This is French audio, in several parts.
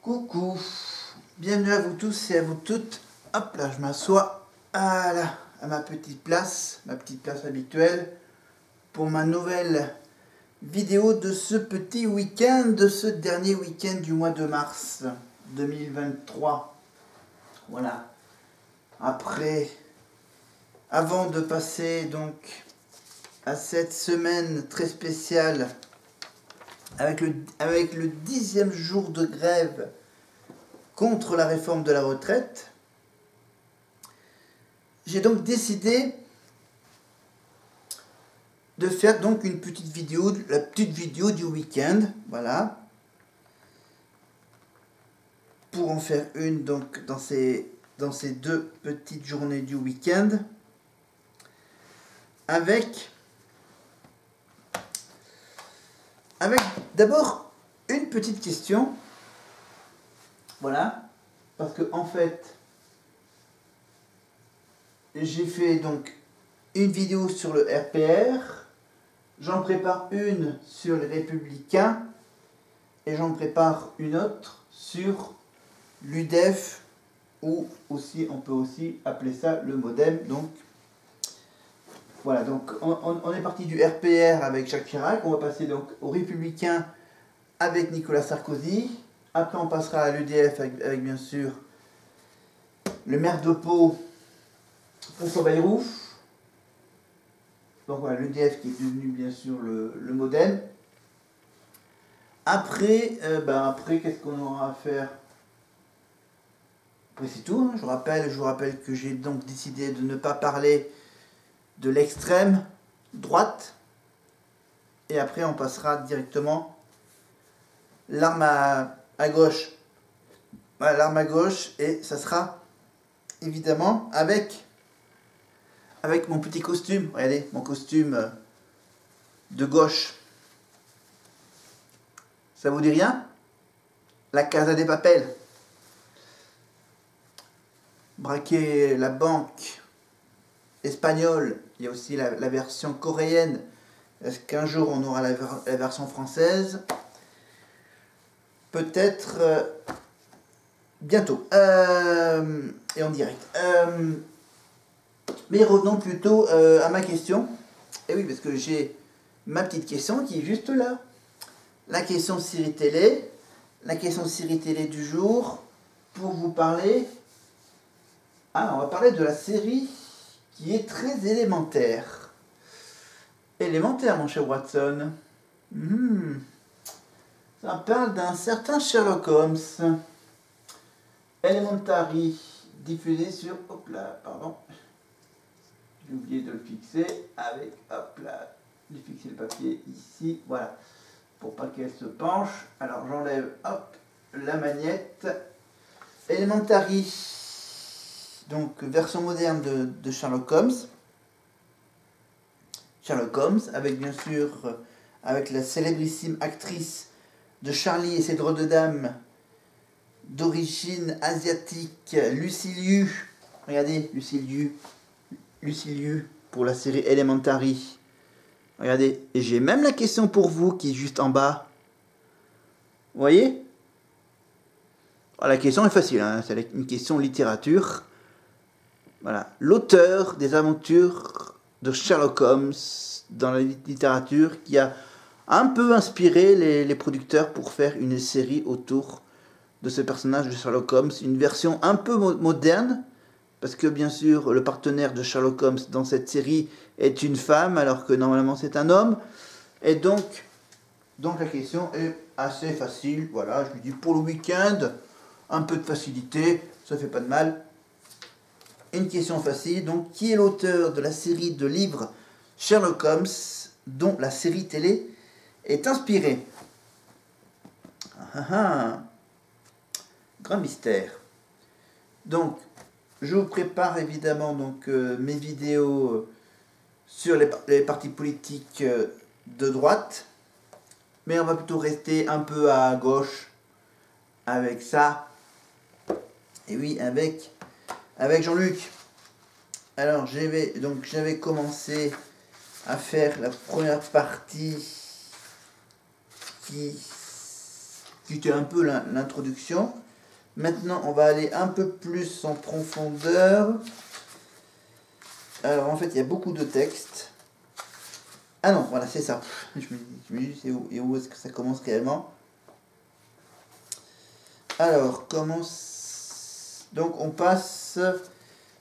Coucou, bienvenue à vous tous et à vous toutes. Hop là, je m'assois à ma petite place habituelle pour ma nouvelle vidéo de ce petit week-end, de ce dernier week-end du mois de mars 2023. Voilà. Avant de passer donc à cette semaine très spéciale avec le 10e jour de grève contre la réforme de la retraite, j'ai donc décidé de faire donc une petite vidéo, la petite vidéo du week-end, voilà, pour en faire une donc dans ces deux petites journées du week-end, avec d'abord une petite question, voilà, parce que en fait j'ai fait donc une vidéo sur le RPR, j'en prépare une sur les Républicains et j'en prépare une autre sur l'UDEF, ou aussi on peut aussi appeler ça le MODEM. Donc voilà, donc on est parti du RPR avec Jacques Chirac, on va passer donc aux Républicains avec Nicolas Sarkozy. Après on passera à l'UDF avec bien sûr le maire de Pau, François Bayrou. Donc voilà, l'UDF qui est devenu bien sûr le MODEM. Après, qu'est-ce qu'on aura à faire? Après c'est tout, hein. Je vous rappelle que j'ai donc décidé de ne pas parler de l'extrême droite. Et après on passera directement l'arme à gauche. Voilà, l'arme à gauche, et ça sera évidemment avec mon petit costume. Regardez, mon costume de gauche. Ça vous dit rien? La Casa de Papel. Braquer la banque espagnole. Il y a aussi la version coréenne. Est-ce qu'un jour on aura la version française? Peut-être bientôt. Et en direct. Mais revenons plutôt à ma question. Et oui, parce que j'ai ma petite question qui est juste là. La question Siri Télé. La question Siri Télé du jour. Pour vous parler... Ah, on va parler de la série qui est très élémentaire. Élémentaire, mon cher Watson. Ça parle d'un certain Sherlock Holmes. Elementary, diffusé sur... Hop là, pardon. J'ai oublié de le fixer avec... Hop là, j'ai fixé le papier ici, voilà. Pour pas qu'elle se penche. Alors j'enlève, hop, la magnette. Elementary, donc version moderne de Sherlock Holmes. Sherlock Holmes, avec bien sûr, avec la célébrissime actrice de Charlie et ses drôles de dames, d'origine asiatique, Lucy Liu. Regardez, Lucy Liu pour la série Elementary. Regardez, et j'ai même la question pour vous qui est juste en bas. Vous voyez? La question est facile, hein, c'est une question littérature. Voilà, l'auteur des aventures de Sherlock Holmes dans la littérature qui a un peu inspiré les producteurs pour faire une série autour de ce personnage de Sherlock Holmes, une version un peu moderne, parce que bien sûr le partenaire de Sherlock Holmes dans cette série est une femme alors que normalement c'est un homme, et donc la question est assez facile. Voilà, je lui dis pour le week-end, un peu de facilité, ça fait pas de mal. Une question facile, donc qui est l'auteur de la série de livres Sherlock Holmes dont la série télé est inspirée? Grand mystère. Donc je vous prépare évidemment donc mes vidéos sur les partis politiques de droite, mais on va plutôt rester un peu à gauche avec ça. Et oui, avec Jean-Luc. Alors j'avais commencé à faire la première partie qui C'était un peu l'introduction. Maintenant, on va aller un peu plus en profondeur. Alors, en fait, il y a beaucoup de textes. Ah non, voilà, c'est ça. Je me dis, c'est où, et où est-ce que ça commence réellement? Alors, commence... Donc, on passe...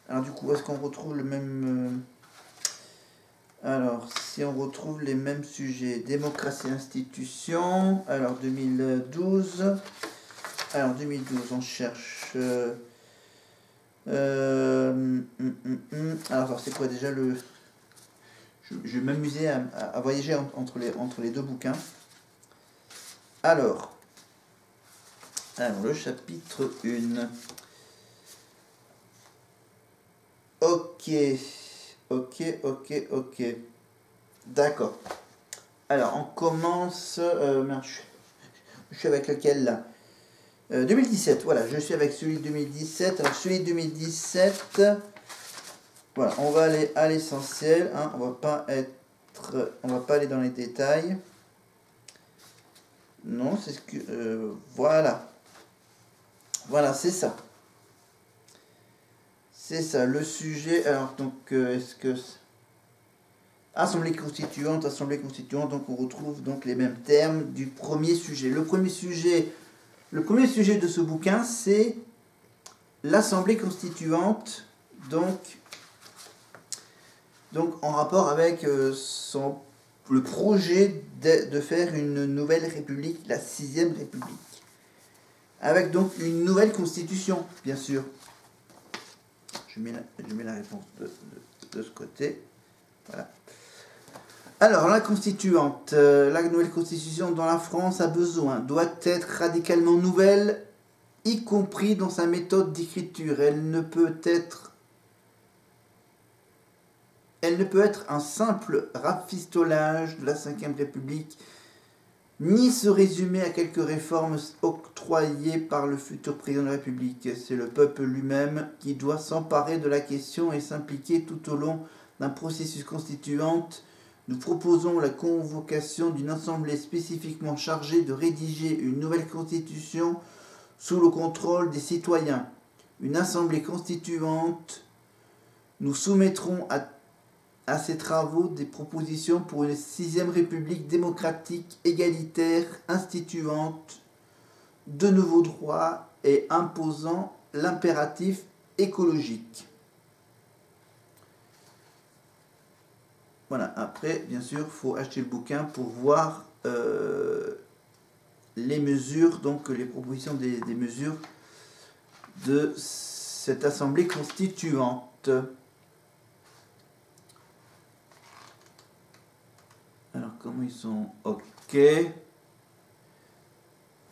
Alors, du coup, est-ce qu'on retrouve le même... Alors, si on retrouve les mêmes sujets, démocratie et institutions, alors 2012, alors 2012, on cherche, alors c'est quoi déjà le, je vais m'amuser à voyager entre les deux bouquins. Alors, le chapitre 1, ok. D'accord. Alors, on commence... merde, je suis avec lequel là 2017, voilà, je suis avec celui de 2017. Alors, celui de 2017, voilà, on va aller à l'essentiel. Hein, on va pas aller dans les détails. Non, c'est ce que... voilà. Voilà, c'est ça. C'est ça, le sujet. Alors, donc, est-ce que... Assemblée constituante, donc on retrouve donc les mêmes termes du premier sujet. Le premier sujet de ce bouquin, c'est l'Assemblée constituante, donc en rapport avec le projet de faire une nouvelle république, la 6e République. Avec donc une nouvelle constitution, bien sûr. Je mets la réponse de ce côté. Voilà. Alors, la constituante, la nouvelle constitution dont la France a besoin doit être radicalement nouvelle, y compris dans sa méthode d'écriture. Elle ne peut être un simple rafistolage de la 5e République, ni se résumer à quelques réformes octroyées par le futur président de la République. C'est le peuple lui-même qui doit s'emparer de la question et s'impliquer tout au long d'un processus constituant. Nous proposons la convocation d'une assemblée spécifiquement chargée de rédiger une nouvelle constitution sous le contrôle des citoyens. Une assemblée constituante. Nous soumettrons à ces travaux des propositions pour une 6e République démocratique, égalitaire, instituante de nouveaux droits et imposant l'impératif écologique. Voilà, après, bien sûr, il faut acheter le bouquin pour voir les mesures, donc les propositions des mesures de cette assemblée constituante. Alors, comment ils sont? Ok.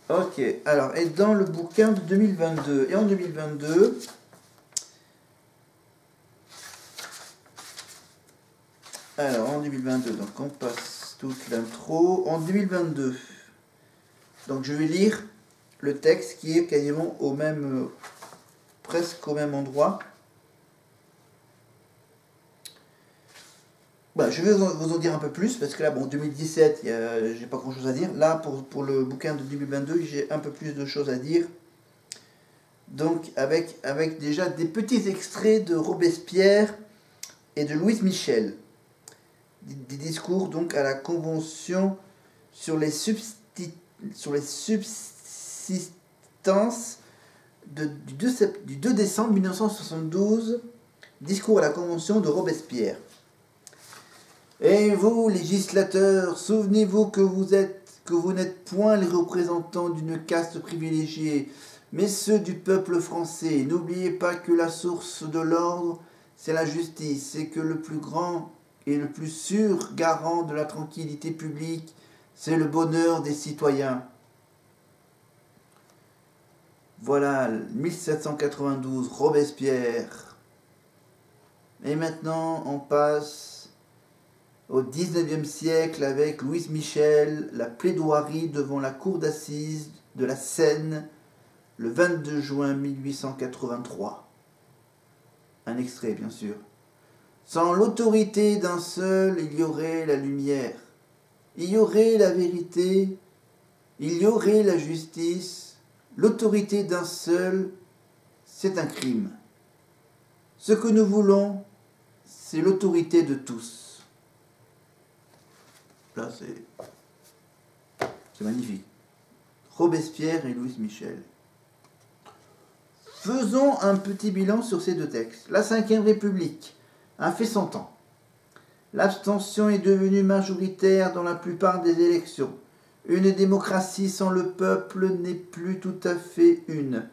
Ok, alors, et dans le bouquin de 2022, et en 2022... Alors, en 2022, donc on passe toute l'intro. En 2022, donc je vais lire le texte qui est quasiment au même, presque au même endroit. Bah, je vais vous en dire un peu plus, parce que là, bon, 2017, j'ai pas grand chose à dire. Là, pour le bouquin de 2022, j'ai un peu plus de choses à dire. Donc, avec déjà des petits extraits de Robespierre et de Louise Michel. Des discours donc à la Convention sur les subsistances du 2 décembre 1972, discours à la Convention de Robespierre. Et vous, législateurs, souvenez-vous que vous n'êtes point les représentants d'une caste privilégiée, mais ceux du peuple français. N'oubliez pas que la source de l'ordre, c'est la justice, et que le plus grand et le plus sûr garant de la tranquillité publique, c'est le bonheur des citoyens. Voilà, 1792, Robespierre. Et maintenant, on passe au 19e siècle avec Louise Michel, la plaidoirie devant la cour d'assises de la Seine, le 22 juin 1883. Un extrait, bien sûr. Sans l'autorité d'un seul, il y aurait la lumière. Il y aurait la vérité Il y aurait la justice, l'autorité d'un seul, c'est un crime. Ce que nous voulons, c'est l'autorité de tous. Là, c'est magnifique. Robespierre et Louis Michel. Faisons un petit bilan sur ces deux textes. La Ve République a fait son temps. L'abstention est devenue majoritaire dans la plupart des élections. Une démocratie sans le peuple n'est plus tout à fait une.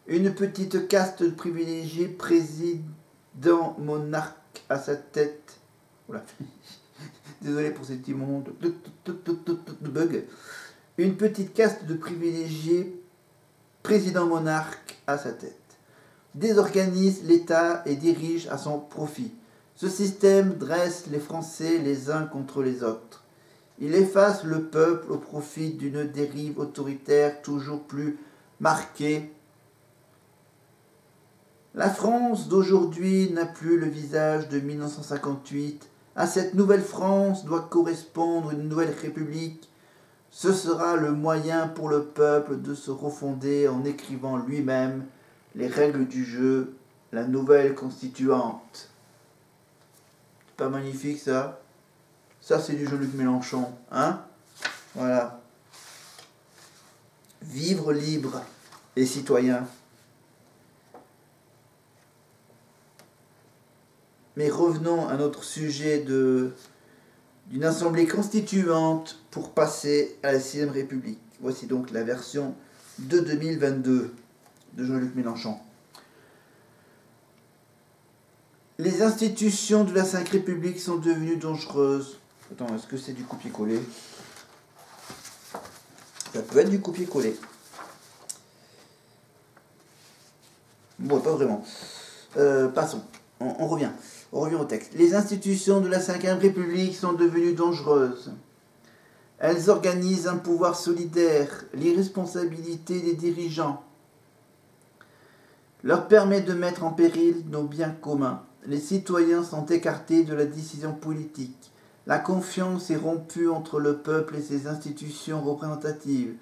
Une petite caste de privilégiés, président monarque à sa tête. Voilà. Désolé pour ces petits moments de bug. Une petite caste de privilégiés, président monarque à sa tête. Désorganise l'État et dirige à son profit. Ce système dresse les Français les uns contre les autres. Il efface le peuple au profit d'une dérive autoritaire toujours plus marquée. La France d'aujourd'hui n'a plus le visage de 1958. À cette nouvelle France doit correspondre une nouvelle république. Ce sera le moyen pour le peuple de se refonder en écrivant lui-même les règles du jeu, la nouvelle constituante. C'est pas magnifique ça? Ça c'est du Jean-Luc Mélenchon, hein? Voilà. Vivre libre et citoyen. Mais revenons à notre sujet d'une assemblée constituante pour passer à la 6ème République. Voici donc la version de 2022 de Jean-Luc Mélenchon. Les institutions de la Ve République sont devenues dangereuses. Attends, est-ce que c'est du copier-coller? Ça peut être du copier-coller. Bon, pas vraiment. Passons. On revient. On revient au texte. Les institutions de la Ve République sont devenues dangereuses. Elles organisent un pouvoir solidaire. L'irresponsabilité des dirigeants leur permet de mettre en péril nos biens communs. Les citoyens sont écartés de la décision politique. La confiance est rompue entre le peuple et ses institutions représentatives.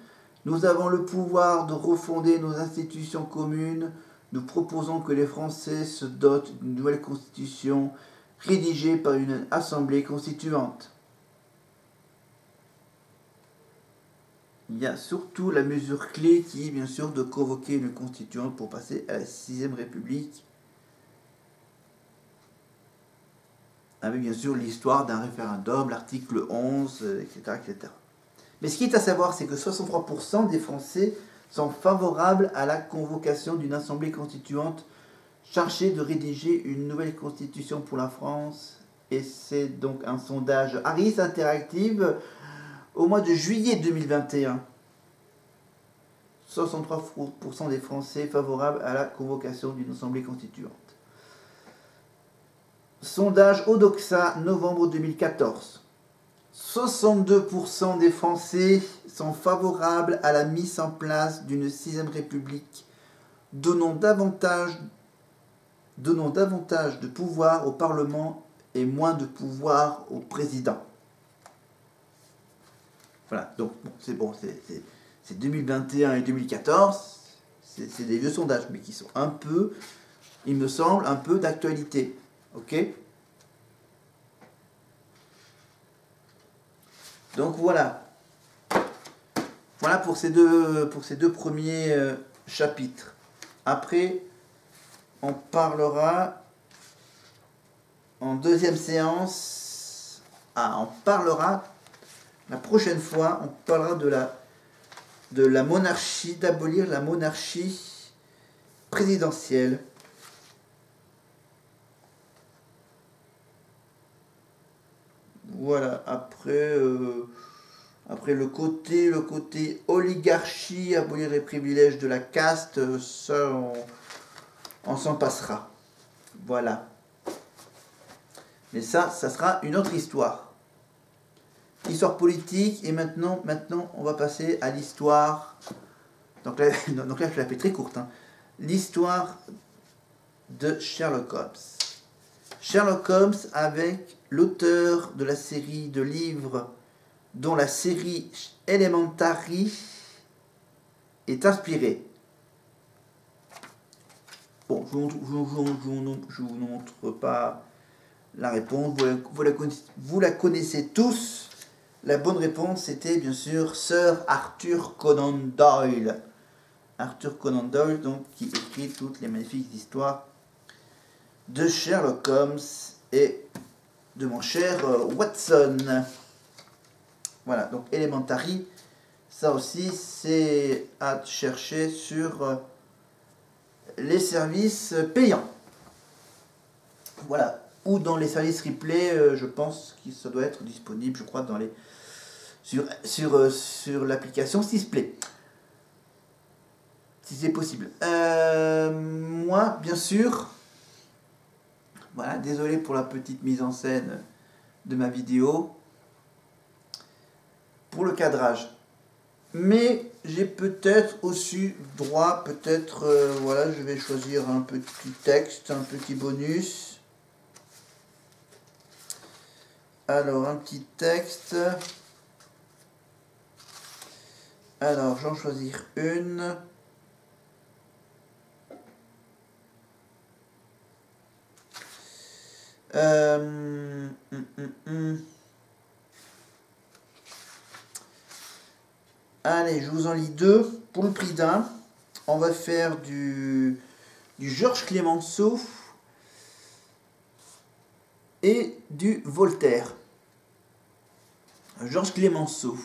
Nous avons le pouvoir de refonder nos institutions communes. Nous proposons que les Français se dotent d'une nouvelle constitution rédigée par une assemblée constituante. Il y a surtout la mesure clé qui est bien sûr de convoquer une constituante pour passer à la 6ème République. Avec bien sûr l'histoire d'un référendum, l'article 11, etc., etc. Mais ce qui est à savoir, c'est que 63% des Français sont favorables à la convocation d'une assemblée constituante chargée de rédiger une nouvelle constitution pour la France. Et c'est donc un sondage Harris Interactive au mois de juillet 2021. 63% des Français favorables à la convocation d'une assemblée constituante. Sondage Odoxa, novembre 2014. 62% des Français sont favorables à la mise en place d'une 6ème République, donnant davantage de pouvoir au Parlement et moins de pouvoir au président. Voilà, donc bon, c'est 2021 et 2014, c'est des vieux sondages, mais qui sont un peu, il me semble, un peu d'actualité. Ok? Donc voilà. Voilà pour ces deux premiers chapitres. Après, on parlera en deuxième séance. On parlera la prochaine fois, on parlera de la monarchie, d'abolir la monarchie présidentielle. Voilà, après le côté oligarchie, abolir les privilèges de la caste, ça on s'en passera. Voilà. Mais ça sera une autre histoire. Histoire politique, et maintenant on va passer à l'histoire. Donc là je la fais très courte. Hein. L'histoire de Sherlock Holmes. Sherlock Holmes avec l'auteur de la série de livres dont la série Elementary est inspirée. Bon, je vous montre pas la réponse, vous la connaissez tous. La bonne réponse c'était bien sûr Sir Arthur Conan Doyle. Arthur Conan Doyle, donc, qui écrit toutes les magnifiques histoires de Sherlock Holmes et de mon cher Watson. Voilà, donc Elementary, ça aussi c'est à chercher sur les services payants. Voilà, ou dans les services replay, je pense que ça doit être disponible, je crois, dans les sur l'application Sisplay. Si c'est possible. Moi, bien sûr, voilà, désolé pour la petite mise en scène de ma vidéo, pour le cadrage. Mais j'ai peut-être aussi droit, peut-être, voilà, je vais choisir un petit texte, un petit bonus. Alors, un petit texte. Alors, j'en choisir une. Allez, je vous en lis deux pour le prix d'un. On va faire du Georges Clemenceau et du Voltaire. Georges Clemenceau,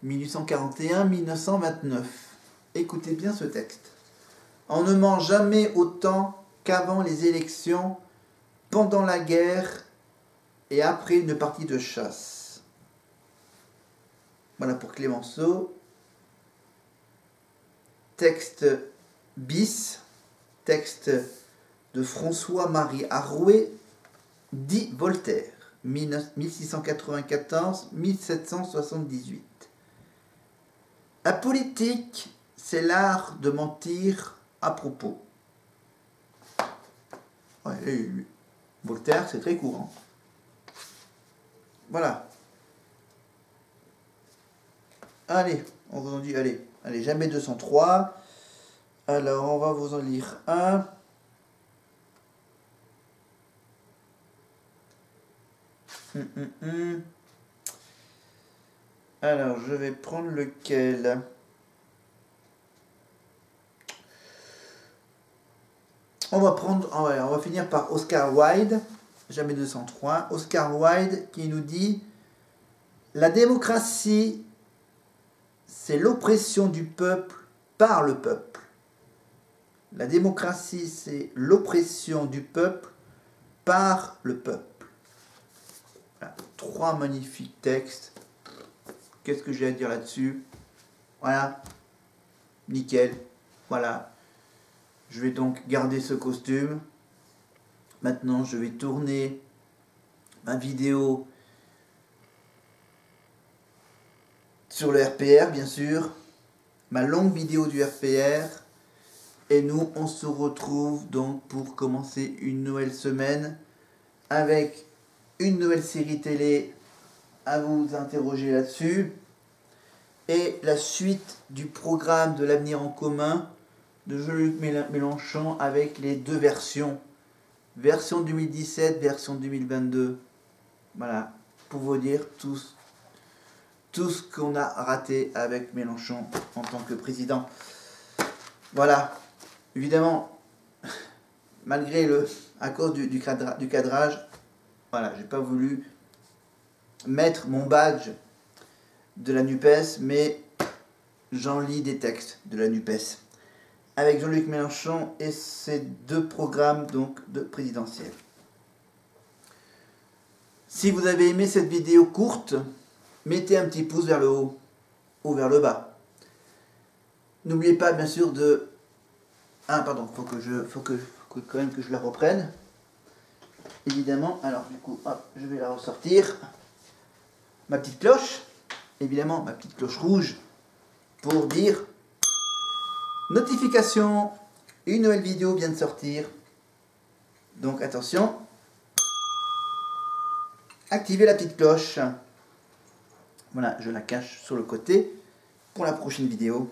1841-1929. Écoutez bien ce texte. On ne ment jamais autant qu'avant les élections, pendant la guerre et après une partie de chasse. Voilà pour Clemenceau. Texte bis, texte de François-Marie Arouet, dit Voltaire, 1694-1778. La politique, c'est l'art de mentir à propos. Ouais, Voltaire, c'est très courant. Voilà. Allez, on vous en dit, allez, jamais 203. Alors, on va vous en lire un. Alors, je vais prendre lequel? On va finir par Oscar Wilde, jamais 203. Oscar Wilde qui nous dit: la démocratie, c'est l'oppression du peuple par le peuple. La démocratie, c'est l'oppression du peuple par le peuple. Voilà, 3 magnifiques textes. Qu'est-ce que j'ai à dire là-dessus? Voilà, nickel. Voilà. Je vais donc garder ce costume. Maintenant, je vais tourner ma vidéo sur le RPR, bien sûr. Ma longue vidéo du RPR. Et nous, on se retrouve donc pour commencer une nouvelle semaine avec une nouvelle série télé à vous interroger là-dessus. Et la suite du programme de l'avenir en commun de Jean-Luc Mélenchon avec les deux versions. Version 2017, version 2022. Voilà, pour vous dire tout ce qu'on a raté avec Mélenchon en tant que président. Voilà, évidemment, malgré à cause du cadrage, voilà, j'ai pas voulu mettre mon badge de la NUPES, mais j'en lis des textes de la NUPES avec Jean-Luc Mélenchon et ses deux programmes donc de présidentiels. Si vous avez aimé cette vidéo courte, mettez un petit pouce vers le haut ou vers le bas. N'oubliez pas bien sûr de... Ah pardon, faut quand même que je la reprenne. Évidemment, alors du coup, hop, je vais la ressortir. Ma petite cloche, évidemment, ma petite cloche rouge pour dire notification, une nouvelle vidéo vient de sortir. Donc attention, activez la petite cloche. Voilà, je la cache sur le côté pour la prochaine vidéo.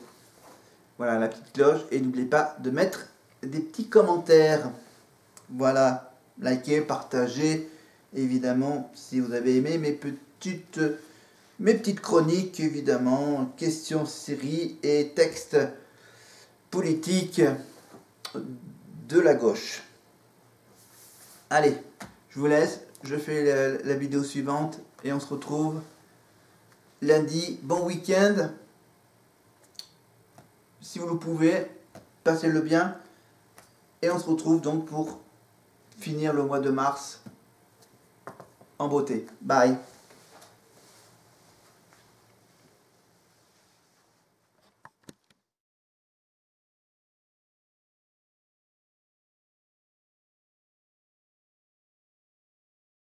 Voilà la petite cloche. Et n'oubliez pas de mettre des petits commentaires. Voilà, likez, partagez. Évidemment, si vous avez aimé mes petites chroniques, évidemment, questions, séries et textes politiques de la gauche. Allez, je vous laisse. Je fais la vidéo suivante et on se retrouve lundi. Bon week-end. Si vous le pouvez, passez-le bien. Et on se retrouve donc pour finir le mois de mars en beauté. Bye.